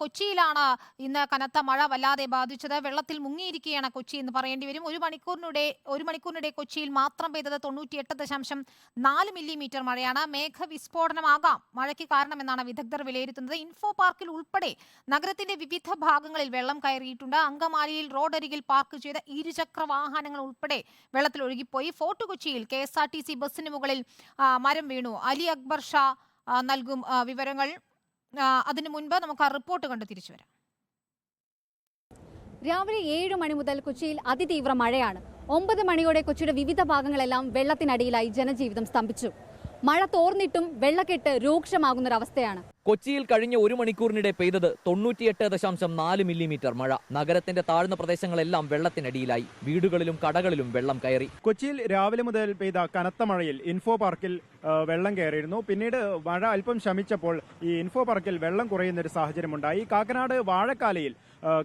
കൊച്ചിയിലാണ് ഇന്ന് കനത്ത മഴ വല്ലാതെ ബാധിച്ചത്. വെള്ളത്തിൽ മുങ്ങിയിരിക്കുകയാണ് കൊച്ചി എന്ന് പറയേണ്ടി വരും. ഒരു മണിക്കൂറിനിടെ കൊച്ചിയിൽ മാത്രം പെയ്തത് 98.4 മില്ലിമീറ്റർ മഴയാണ്. മേഘവിസ്ഫോടനമാകാം മഴയ്ക്ക് കാരണമെന്നാണ് വിദഗ്ധർ വിലയിരുത്തുന്നത്. ഇൻഫോ പാർക്കിൽ ഉൾപ്പെടെ നഗരത്തിന്റെ വിവിധ ഭാഗങ്ങളിൽ വെള്ളം കയറിയിട്ടുണ്ട്. അങ്കമാലിയിൽ റോഡരികിൽ പാർക്ക് ചെയ്ത ഇരുചക്ര വാഹനങ്ങൾ ഉൾപ്പെടെ വെള്ളത്തിൽ ഒഴുകിപ്പോയി. ഫോർട്ട് കൊച്ചിയിൽ KSRTC ബസ്സിന് മുകളിൽ മരം വീണു. അലി അക്ബർ ഷാ നൽകും വിവരങ്ങൾ. അതിനു മുൻപ് നമുക്ക് ആ റിപ്പോർട്ട് കണ്ട് തിരിച്ചു വരാം. രാവിലെ 7 മണി മുതൽ കൊച്ചിയിൽ അതിതീവ്ര മഴയാണ്. 9 മണിയോടെ കൊച്ചിയുടെ വിവിധ ഭാഗങ്ങളെല്ലാം വെള്ളത്തിനടിയിലായി ജനജീവിതം സ്തംഭിച്ചു. മഴ തോർന്നിട്ടും വെള്ളക്കെട്ട് രൂക്ഷമാകുന്നൊരവസ്ഥയാണ്. കൊച്ചിയിൽ കഴിഞ്ഞ 1 മണിക്കൂറിനിടെ പെയ്തത് 98.4 മില്ലിമീറ്റർ മഴ. നഗരത്തിന്റെ താഴ്ന്ന പ്രദേശങ്ങളെല്ലാം വെള്ളത്തിനടിയിലായി. വീടുകളിലും കടകളിലും വെള്ളം കയറി. കൊച്ചിയിൽ രാവിലെ മുതൽ പെയ്ത കനത്ത മഴയിൽ ഇൻഫോ പാർക്കിൽ വെള്ളം കയറിയിരുന്നു. പിന്നീട് മഴ അല്പം ശമിച്ചപ്പോൾ ഈ ഇൻഫോ പാർക്കിൽ വെള്ളം കുറയുന്ന ഒരു സാഹചര്യമുണ്ടായി. കാക്കനാട് വാഴക്കാലയിൽ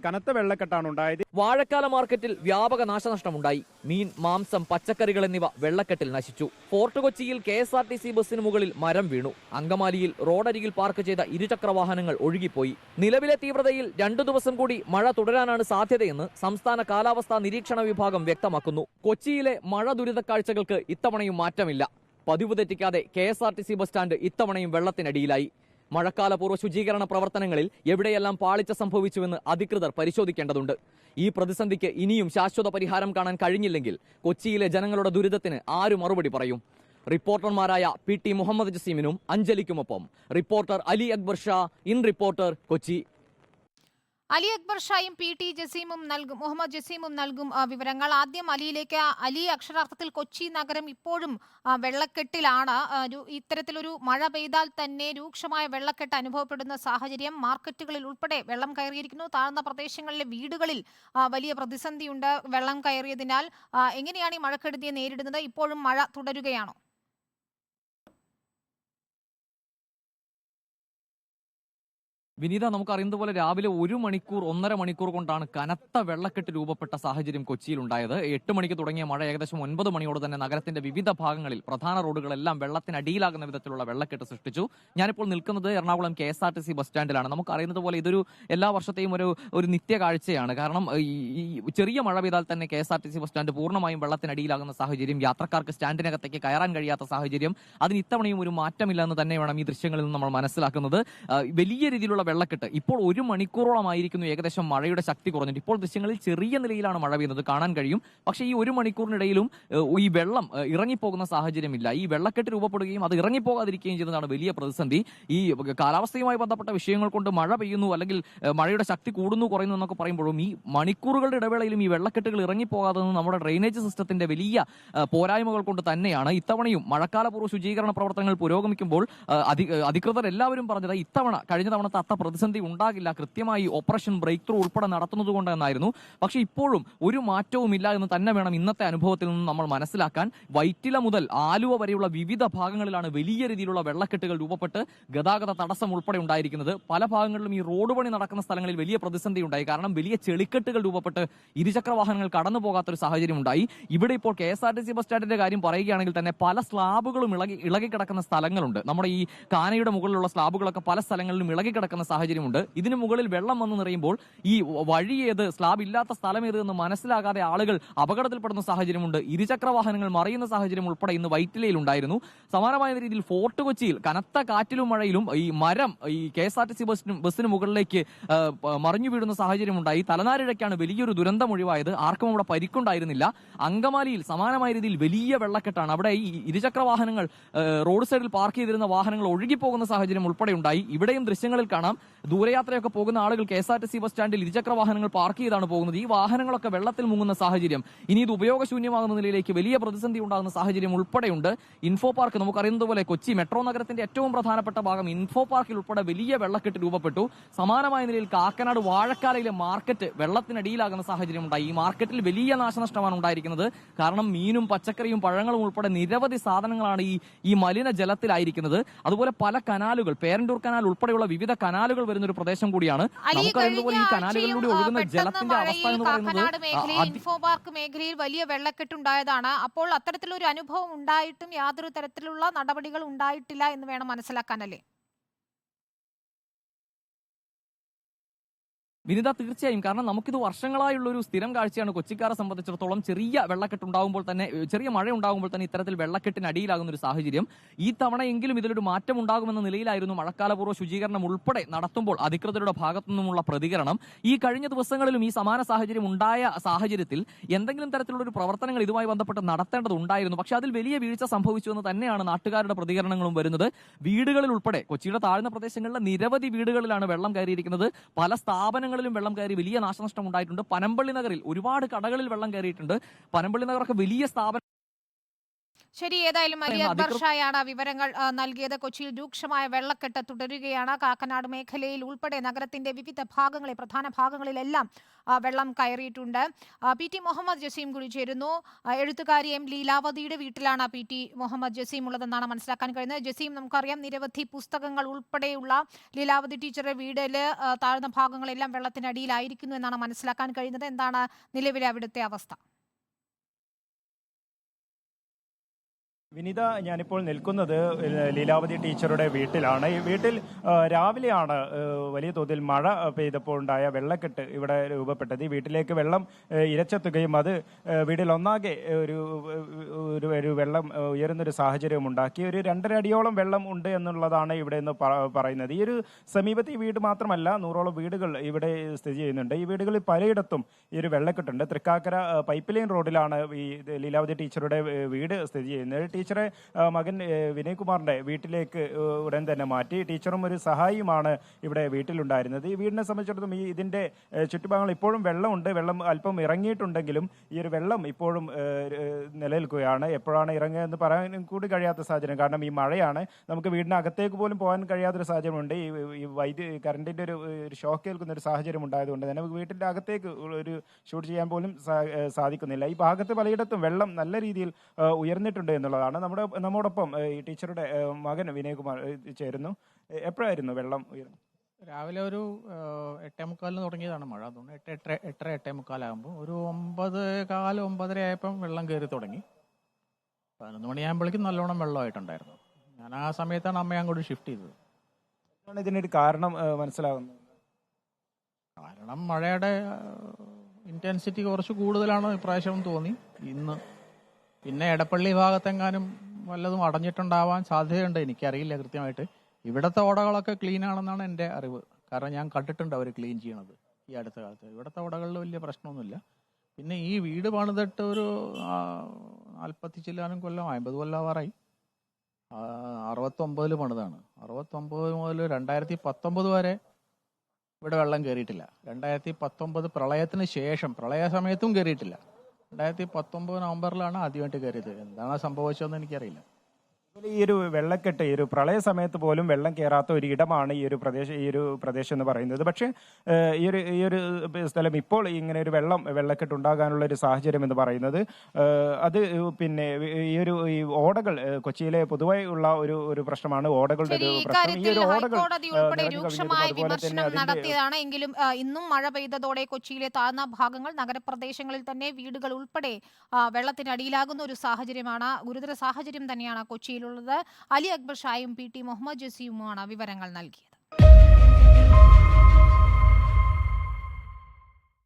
കനത്ത വെള്ളക്കെട്ടാണ് ഉണ്ടായത്. വാഴക്കാല മാർക്കറ്റിൽ വ്യാപക നാശനഷ്ടമുണ്ടായി. മീൻ, മാംസം, പച്ചക്കറികൾ എന്നിവ വെള്ളക്കെട്ടിൽ നശിച്ചു. ഫോർട്ട് കൊച്ചിയിൽ KSRTC ബസ്സിന് മുകളിൽ മരം വീണു. അങ്കമാലിയിൽ റോഡരികിൽ പാർക്ക് ചെയ്ത ഇരുചക്ര വാഹനങ്ങൾ ഒഴുകിപ്പോയി. നിലവിലെ തീവ്രതയിൽ 2 ദിവസം കൂടി മഴ തുടരാനാണ് സാധ്യതയെന്ന് സംസ്ഥാന കാലാവസ്ഥാ നിരീക്ഷണ വിഭാഗം വ്യക്തമാക്കുന്നു. കൊച്ചിയിലെ മഴ ദുരിതക്കാഴ്ചകൾക്ക് ഇത്തവണയും മാറ്റമില്ല. പതിവ് തെറ്റിക്കാതെ KSRTC ബസ് സ്റ്റാൻഡ് ഇത്തവണയും വെള്ളത്തിനടിയിലായി. മഴക്കാലപൂർവ്വ ശുചീകരണ പ്രവർത്തനങ്ങളിൽ എവിടെയെല്ലാം പാളിച്ച സംഭവിച്ചുവെന്ന് അധികൃതർ പരിശോധിക്കേണ്ടതുണ്ട്. ഈ പ്രതിസന്ധിക്ക് ഇനിയും ശാശ്വത പരിഹാരം കാണാൻ കഴിഞ്ഞില്ലെങ്കിൽ കൊച്ചിയിലെ ജനങ്ങളുടെ ദുരിതത്തിന് ആര് മറുപടി പറയും? റിപ്പോർട്ടർമാരായ PT മുഹമ്മദ് ജസീമിനും അഞ്ജലിക്കുമൊപ്പം reporter Ali Akbar Shah, in reporter, Kochi. Ali Akbar ഷായും PT മുഹമ്മദ് ജസീമും നൽകും വിവരങ്ങൾ. ആദ്യം അലിയിലേക്ക്. അലി, അക്ഷരാർത്ഥത്തിൽ കൊച്ചി നഗരം ഇപ്പോഴും വെള്ളക്കെട്ടിലാണ്. ഇത്തരത്തിലൊരു മഴ പെയ്താൽ തന്നെ രൂക്ഷമായ വെള്ളക്കെട്ട് അനുഭവപ്പെടുന്ന സാഹചര്യം. മാർക്കറ്റുകളിൽ ഉൾപ്പെടെ വെള്ളം കയറിയിരിക്കുന്നു. താഴ്ന്ന പ്രദേശങ്ങളിലെ വീടുകളിൽ വലിയ പ്രതിസന്ധിയുണ്ട് വെള്ളം കയറിയതിനാൽ. എങ്ങനെയാണ് ഈ മഴക്കെടുതിയെ നേരിടുന്നത്? ഇപ്പോഴും മഴ തുടരുകയാണോ? വിനീത, നമുക്കറിയുന്നത് പോലെ രാവിലെ 1.5 മണിക്കൂർ കൊണ്ടാണ് കനത്ത വെള്ളക്കെട്ട് രൂപപ്പെട്ട സാഹചര്യം കൊച്ചിയിലുണ്ടായത്. 8 മണിക്ക് തുടങ്ങിയ മഴ ഏകദേശം 9 മണിയോടെ തന്നെ നഗരത്തിന്റെ വിവിധ ഭാഗങ്ങളിൽ പ്രധാന റോഡുകളെല്ലാം വെള്ളത്തിനടിയിലാകുന്ന വിധത്തിലുള്ള വെള്ളക്കെട്ട് സൃഷ്ടിച്ചു. ഞാനിപ്പോൾ നിൽക്കുന്നത് എറണാകുളം KSRTC ബസ് സ്റ്റാൻഡിലാണ്. നമുക്കറിയുന്നത് പോലെ ഇതൊരു എല്ലാ വർഷത്തെയും ഒരു നിത്യ കാഴ്ചയാണ്. കാരണം ഈ ചെറിയ മഴ പെയ്താൽ തന്നെ KSRTC ബസ് സ്റ്റാൻഡ് പൂർണ്ണമായും വെള്ളത്തിനടിയിലാകുന്ന സാഹചര്യം, യാത്രക്കാർക്ക് സ്റ്റാൻഡിനകത്തേക്ക് കയറാൻ കഴിയാത്ത സാഹചര്യം, അതിന് ഇത്തവണയും ഒരു മാറ്റമില്ല എന്ന് തന്നെ വേണം ഈ ദൃശ്യങ്ങളിൽ നിന്ന് നമ്മൾ മനസ്സിലാക്കുന്നത്. വലിയ രീതിയിലുള്ള വെള്ളക്കെട്ട് ഇപ്പോൾ 1 മണിക്കൂറോളമായിരിക്കുന്നു ഏകദേശം മഴയുടെ ശക്തി കുറഞ്ഞിട്ട്. ഇപ്പോൾ ദൃശ്യങ്ങളിൽ ചെറിയ നിലയിലാണ് മഴ പെയ്യുന്നത്, കാണാൻ കഴിയും. പക്ഷേ ഈ 1 മണിക്കൂറിനിടയിലും ഈ വെള്ളം ഇറങ്ങിപ്പോകുന്ന സാഹചര്യമില്ല. ഈ വെള്ളക്കെട്ട് രൂപപ്പെടുകയും അത് ഇറങ്ങിപ്പോകാതിരിക്കുകയും ചെയ്യുന്നതാണ് വലിയ പ്രതിസന്ധി. ഈ കാലാവസ്ഥയുമായി ബന്ധപ്പെട്ട വിഷയങ്ങൾ കൊണ്ട് മഴ പെയ്യുന്നു, അല്ലെങ്കിൽ മഴയുടെ ശക്തി കൂടുന്നു കുറയുന്നു എന്നൊക്കെ പറയുമ്പോഴും ഈ മണിക്കൂറുകളുടെ ഇടവേളയിലും ഈ വെള്ളക്കെട്ടുകൾ ഇറങ്ങിപ്പോകാതെ നമ്മുടെ ഡ്രെയിനേജ് സിസ്റ്റത്തിന്റെ വലിയ പോരായ്മകൾ കൊണ്ട് തന്നെയാണ്. ഇത്തവണയും മഴക്കാലപൂർവ്വ ശുചീകരണ പ്രവർത്തനങ്ങൾ പുരോഗമിക്കുമ്പോൾ അധികൃതർ എല്ലാവരും പറഞ്ഞത് ഇത്തവണ കഴിഞ്ഞ തവണത്തെ പ്രതിസന്ധി ഉണ്ടാകില്ല, കൃത്യമായി ഓപ്പറേഷൻ ബ്രേക്ക് ത്രൂ ഉൾപ്പെടെ നടത്തുന്നത് കൊണ്ട് എന്നായിരുന്നു. പക്ഷേ ഇപ്പോഴും ഒരു മാറ്റവും ഇല്ല എന്ന് തന്നെ വേണം ഇന്നത്തെ അനുഭവത്തിൽ നിന്ന് നമ്മൾ മനസ്സിലാക്കാൻ. വൈറ്റില മുതൽ ആലുവ വരെയുള്ള വിവിധ ഭാഗങ്ങളിലാണ് വലിയ രീതിയിലുള്ള വെള്ളക്കെട്ടുകൾ രൂപപ്പെട്ട് ഗതാഗത തടസ്സം ഉൾപ്പെടെ ഉണ്ടായിരിക്കുന്നത്. പല ഭാഗങ്ങളിലും ഈ റോഡ് പണി നടക്കുന്ന സ്ഥലങ്ങളിൽ വലിയ പ്രതിസന്ധി ഉണ്ടായി. കാരണം വലിയ ചെളിക്കെട്ടുകൾ രൂപപ്പെട്ട് ഇരുചക്ര വാഹനങ്ങൾ കടന്നു പോകാത്തൊരു സാഹചര്യം ഉണ്ടായി. ഇവിടെ ഇപ്പോൾ KSRTC ബസ് സ്റ്റാൻഡിന്റെ കാര്യം പറയുകയാണെങ്കിൽ തന്നെ പല സ്ലാബുകളും ഇളകി കിടക്കുന്ന സ്ഥലങ്ങളുണ്ട്. നമ്മുടെ ഈ കാനയുടെ മുകളിലുള്ള സ്ലാബുകളൊക്കെ പല സ്ഥലങ്ങളിലും ഇളകി കിടക്കുന്ന സാഹചര്യമുണ്ട്. ഇതിനു മുകളിൽ വെള്ളം വന്നു നിറയുമ്പോൾ ഈ വഴി ഏത്, സ്ലാബ് ഇല്ലാത്ത സ്ഥലം ഏത് എന്ന് മനസ്സിലാകാതെ ആളുകൾ അപകടത്തിൽപ്പെടുന്ന സാഹചര്യമുണ്ട്. ഇരുചക്ര വാഹനങ്ങൾ മറിയുന്ന സാഹചര്യം ഉൾപ്പെടെ ഇന്ന് വൈറ്റിലയിൽ ഉണ്ടായിരുന്നു. സമാനമായ രീതിയിൽ ഫോർട്ട് കൊച്ചിയിൽ കനത്ത കാറ്റിലും മഴയിലും ഈ മരം ഈ KSRTC ബസ്സിന് മുകളിലേക്ക് മറിഞ്ഞു വീഴുന്ന സാഹചര്യം ഉണ്ടായി. തലനാരിഴയ്ക്കാണ് വലിയൊരു ദുരന്തം ഒഴിവായത്. ആർക്കും അവിടെ പരിക്കുണ്ടായിരുന്നില്ല. അങ്കമാലിയിൽ സമാനമായ രീതിയിൽ വലിയ വെള്ളക്കെട്ടാണ്. അവിടെ ഈ ഇരുചക്ര വാഹനങ്ങൾ റോഡ് സൈഡിൽ പാർക്ക് ചെയ്തിരുന്ന വാഹനങ്ങൾ ഒഴുകിപ്പോകുന്ന സാഹചര്യം ഉൾപ്പെടെ ഉണ്ടായി. ഇവിടെയും ദൃശ്യങ്ങളിൽ കാണാം, ദൂരയാത്രയൊക്കെ പോകുന്ന ആളുകൾ KSRTC ബസ് സ്റ്റാൻഡിൽ ഇരുചക്ര വാഹനങ്ങൾ പാർക്ക് ചെയ്താണ് പോകുന്നത്. ഈ വാഹനങ്ങളൊക്കെ വെള്ളത്തിൽ മുങ്ങുന്ന സാഹചര്യം, ഇനി ഇത് ഉപയോഗശൂന്യമാകുന്ന നിലയിലേക്ക് വലിയ പ്രതിസന്ധി ഉണ്ടാകുന്ന സാഹചര്യം ഉൾപ്പെടെയുണ്ട്. ഇൻഫോ പാർക്ക്, നമുക്കറിയുന്നത് പോലെ കൊച്ചി മെട്രോ നഗരത്തിന്റെ ഏറ്റവും പ്രധാനപ്പെട്ട ഭാഗം ഇൻഫോ പാർക്കിൽ ഉൾപ്പെടെ വലിയ വെള്ളക്കെട്ട് രൂപപ്പെട്ടു. സമാനമായ നിലയിൽ കാക്കനാട് വാഴക്കാലയിലെ മാർക്കറ്റ് വെള്ളത്തിനടിയിലാകുന്ന സാഹചര്യം ഉണ്ടായി. ഈ മാർക്കറ്റിൽ വലിയ നാശനഷ്ടമാണ് ഉണ്ടായിരിക്കുന്നത്. കാരണം മീനും പച്ചക്കറിയും പഴങ്ങളും ഉൾപ്പെടെ നിരവധി സാധനങ്ങളാണ് ഈ മലിന ജലത്തിലായിരിക്കുന്നത്. അതുപോലെ പല കനാലുകൾ, പേരണ്ടൂർ കനാൽ ഉൾപ്പെടെയുള്ള വിവിധ കനാലുകൾ വരുന്ന ഒരു പ്രദേശം കൂടിയാണ്. നമുക്കറിയുന്നത് പോലെ ഈ കനാലുകളിലൂടെ ഒഴുകുന്ന ജലത്തിന്റെ അവസ്ഥ എന്ന് പറയുന്നത് ഇൻഫോ പാർക്ക് മേഖലയിൽ വലിയ വെള്ളക്കെട്ടുണ്ടായതാണ്. അപ്പോൾ അത്തരത്തിലൊരു അനുഭവം ഉണ്ടായിട്ടും യാതൊരു തരത്തിലുള്ള നടപടികൾ ഉണ്ടായിട്ടില്ല എന്ന് വേണം മനസ്സിലാക്കാനല്ലേ? വിനിത, തീർച്ചയായും. കാരണം നമുക്കിത് വർഷങ്ങളായുള്ള ഒരു സ്ഥിരം കാഴ്ചയാണ്. കൊച്ചിക്കാരെ സംബന്ധിച്ചിടത്തോളം ചെറിയ വെള്ളക്കെട്ട് ഉണ്ടാകുമ്പോൾ തന്നെ, ചെറിയ മഴ ഉണ്ടാകുമ്പോൾ തന്നെ ഇത്തരത്തിൽ വെള്ളക്കെട്ടിനടിയിലാകുന്ന ഒരു സാഹചര്യം. ഈ തവണയെങ്കിലും ഇതിലൊരു മാറ്റം ഉണ്ടാകുമെന്ന നിലയിലായിരുന്നു മഴക്കാലപൂർവ്വ ശുചീകരണം ഉൾപ്പെടെ നടത്തുമ്പോൾ അധികൃതരുടെ ഭാഗത്തു നിന്നുമുള്ള പ്രതികരണം. ഈ കഴിഞ്ഞ ദിവസങ്ങളിലും ഈ സമാന സാഹചര്യം ഉണ്ടായ സാഹചര്യത്തിൽ എന്തെങ്കിലും തരത്തിലുള്ള ഒരു പ്രവർത്തനങ്ങൾ ഇതുമായി ബന്ധപ്പെട്ട് നടത്തേണ്ടതുണ്ടായിരുന്നു. പക്ഷേ അതിൽ വലിയ വീഴ്ച സംഭവിച്ചു എന്ന് തന്നെയാണ് നാട്ടുകാരുടെ പ്രതികരണങ്ങളും വരുന്നത്. വീടുകളിൽ ഉൾപ്പെടെ കൊച്ചിയുടെ താഴ്ന്ന പ്രദേശങ്ങളിലെ നിരവധി വീടുകളിലാണ് വെള്ളം കയറിയിരിക്കുന്നത്. പല സ്ഥാപനങ്ങളിലും വെള്ളം കയറി വലിയ നാശനഷ്ടം ഉണ്ടായിട്ടുണ്ട്. പനമ്പള്ളി നഗറിൽ ഒരുപാട് കടകളിൽ വെള്ളം കയറിയിട്ടുണ്ട്. പനമ്പള്ളി നഗറൊക്കെ വലിയ സ്ഥാപനം. ശരി, ഏതായാലും അലി അക്ബർ ഷായാണ് വിവരങ്ങൾ നൽകിയത്. കൊച്ചിയിൽ രൂക്ഷമായ വെള്ളക്കെട്ട് തുടരുകയാണ്. കാക്കനാട് മേഖലയിൽ ഉൾപ്പെടെ നഗരത്തിന്റെ വിവിധ ഭാഗങ്ങളിൽ, പ്രധാന ഭാഗങ്ങളിലെല്ലാം വെള്ളം കയറിയിട്ടുണ്ട്. PT മുഹമ്മദ് ജസീം കൂടി ചേരുന്നു. എഴുത്തുകാരി M ലീലാവതിയുടെ വീട്ടിലാണ് PT മുഹമ്മദ് ജസീം ഉള്ളതെന്നാണ് മനസ്സിലാക്കാൻ കഴിയുന്നത്. ജസീം, നമുക്കറിയാം നിരവധി പുസ്തകങ്ങൾ ഉൾപ്പെടെയുള്ള ലീലാവതി ടീച്ചറുടെ വീടിൽ താഴ്ന്ന ഭാഗങ്ങളെല്ലാം വെള്ളത്തിനടിയിലായിരിക്കുന്നു എന്നാണ് മനസ്സിലാക്കാൻ കഴിയുന്നത്. എന്താണ് നിലവിലെ അവിടുത്തെ അവസ്ഥ? വിനിത, ഞാനിപ്പോൾ നിൽക്കുന്നത് ലീലാവതി ടീച്ചറുടെ വീട്ടിലാണ്. ഈ വീട്ടിൽ രാവിലെയാണ് വലിയ തോതിൽ മഴ പെയ്തപ്പോൾ ഉണ്ടായ വെള്ളക്കെട്ട് ഇവിടെ രൂപപ്പെട്ടത്. ഈ വീട്ടിലേക്ക് വെള്ളം ഇരച്ചെത്തുകയും അത് വീട്ടിൽ ഒന്നാകെ ഒരു വെള്ളം ഉയരുന്നൊരു സാഹചര്യം ഉണ്ടാക്കി. ഒരു 2.5 അടിയോളം വെള്ളം ഉണ്ട് എന്നുള്ളതാണ് ഇവിടെ നിന്ന് പറയുന്നത്. ഈ ഒരു സമീപത്ത് ഈ വീട് മാത്രമല്ല, 100ഓളം വീടുകൾ ഇവിടെ സ്ഥിതി ചെയ്യുന്നുണ്ട്. ഈ വീടുകളിൽ പലയിടത്തും ഈ ഒരു വെള്ളക്കെട്ടുണ്ട്. തൃക്കാക്കര പൈപ്പ് ലൈൻ റോഡിലാണ് ഈ ലീലാവതി ടീച്ചറുടെ വീട് സ്ഥിതി ചെയ്യുന്നത്. ടീച്ചറെ മകൻ വിനയ്കുമാറിന്റെ വീട്ടിലേക്ക് ഉടൻ തന്നെ മാറ്റി. ടീച്ചറും ഒരു സഹായിയുമാണ് ഇവിടെ വീട്ടിലുണ്ടായിരുന്നത്. ഈ വീടിനെ സംബന്ധിച്ചിടത്തോളം ഇതിന്റെ ചുറ്റുഭാഗങ്ങൾ ഇപ്പോഴും വെള്ളമുണ്ട്. വെള്ളം അല്പം ഇറങ്ങിയിട്ടുണ്ടെങ്കിലും ഈ ഒരു വെള്ളം ഇപ്പോഴും നിലനിൽക്കുകയാണ്. എപ്പോഴാണ് ഇറങ്ങുക എന്ന് പറയാൻ കൂടി കഴിയാത്ത സാഹചര്യം. കാരണം ഈ മഴയാണ്. നമുക്ക് വീടിനകത്തേക്ക് പോലും പോകാൻ കഴിയാത്തൊരു സാഹചര്യമുണ്ട്. ഈ കറണ്ടിന്റെ ഒരു ഷോക്ക് ഏൽക്കുന്ന ഒരു സാഹചര്യം ഉണ്ടായതുകൊണ്ട് തന്നെ നമുക്ക് വീട്ടിന്റെ അകത്തേക്ക് ഒരു ഷൂട്ട് ചെയ്യാൻ പോലും സാധിക്കുന്നില്ല. ഈ ഭാഗത്ത് പലയിടത്തും വെള്ളം നല്ല രീതിയിൽ ഉയർന്നിട്ടുണ്ട് എന്നുള്ളതാണ്. നമ്മോടൊപ്പം ഈ ടീച്ചറുടെ മകൻ വിനയകുമാർ ചേരുന്നു. എപ്പോഴായിരുന്നു വെള്ളം ഉയർന്നത്? രാവിലെ ഒരു 8:45 തുടങ്ങിയതാണ് മഴ. അതുകൊണ്ട് 8:45 ആകുമ്പോൾ ഒരു 9:15 9:30 ആയപ്പം വെള്ളം കയറി തുടങ്ങി. 11 മണിയാകുമ്പോഴേക്കും നല്ലോണം വെള്ളമായിട്ടുണ്ടായിരുന്നു. ഞാൻ ആ സമയത്താണ് അമ്മയെ അങ്ങോട്ട് ഷിഫ്റ്റ് ചെയ്തത്. ഇതിനൊരു കാരണം മനസ്സിലാകുന്നത്? കാരണം മഴയുടെ ഇന്റൻസിറ്റി കുറച്ച് കൂടുതലാണ് ഇപ്രാവശ്യം തോന്നി ഇന്ന്. പിന്നെ എടപ്പള്ളി ഭാഗത്തെങ്ങാനും വല്ലതും അടഞ്ഞിട്ടുണ്ടാവാൻ സാധ്യതയുണ്ട്. എനിക്കറിയില്ല കൃത്യമായിട്ട്. ഇവിടുത്തെ ഓടകളൊക്കെ ക്ലീൻ ആണെന്നാണ് എൻ്റെ അറിവ്. കാരണം ഞാൻ കണ്ടിട്ടുണ്ട് അവർ ക്ലീൻ ചെയ്യണത് ഈ അടുത്ത കാലത്ത്. ഇവിടുത്തെ ഓടകളിൽ വലിയ പ്രശ്നമൊന്നുമില്ല. പിന്നെ ഈ വീട് പണിതിട്ട് ഒരു 40 ചില്ലാനും കൊല്ലം, 50 കൊല്ലമാറായി. 69 പണിതാണ്. 69 മുതൽ 2019 വരെ ഇവിടെ വെള്ളം കയറിയിട്ടില്ല. 2019 പ്രളയത്തിന് ശേഷം, പ്രളയ സമയത്തും കയറിയിട്ടില്ല. 2019 നവംബറിലാണ് ആദ്യമായിട്ട് കയറിയത്. എന്താണ് സംഭവിച്ചതെന്ന് എനിക്കറിയില്ല. ഈ ഒരു വെള്ളക്കെട്ട്, ഈ ഒരു പ്രളയ സമയത്ത് പോലും വെള്ളം കയറാത്ത ഒരു ഇടമാണ് ഈ ഒരു പ്രദേശം എന്ന് പറയുന്നത്. പക്ഷേ ഈ ഒരു സ്ഥലം ഇപ്പോൾ ഇങ്ങനെ ഒരു വെള്ളക്കെട്ട് ഉണ്ടാകാനുള്ള ഒരു സാഹചര്യം എന്ന് പറയുന്നത് അത് പിന്നെ ഈ ഓടകൾ, കൊച്ചിയിലെ പൊതുവായി ഉള്ള ഒരു പ്രശ്നമാണ് ഓടകളുടെ ഒരു പ്രശ്നം. ഈ ഒരു ഓടകൾ നടത്തിയതാണ്. എങ്കിലും ഇന്നും മഴ പെയ്തതോടെ കൊച്ചിയിലെ താഴ്ന്ന ഭാഗങ്ങൾ, നഗരപ്രദേശങ്ങളിൽ തന്നെ വീടുകൾ ഉൾപ്പെടെ വെള്ളത്തിനടിയിലാകുന്ന ഒരു സാഹചര്യമാണ്. ഗുരുതര സാഹചര്യം തന്നെയാണ് കൊച്ചിയിൽ. അലി അക്ബർ ഷായും PT മുഹമ്മദ് ജസീമുമാണ് വിവരങ്ങൾ നൽകിയത്.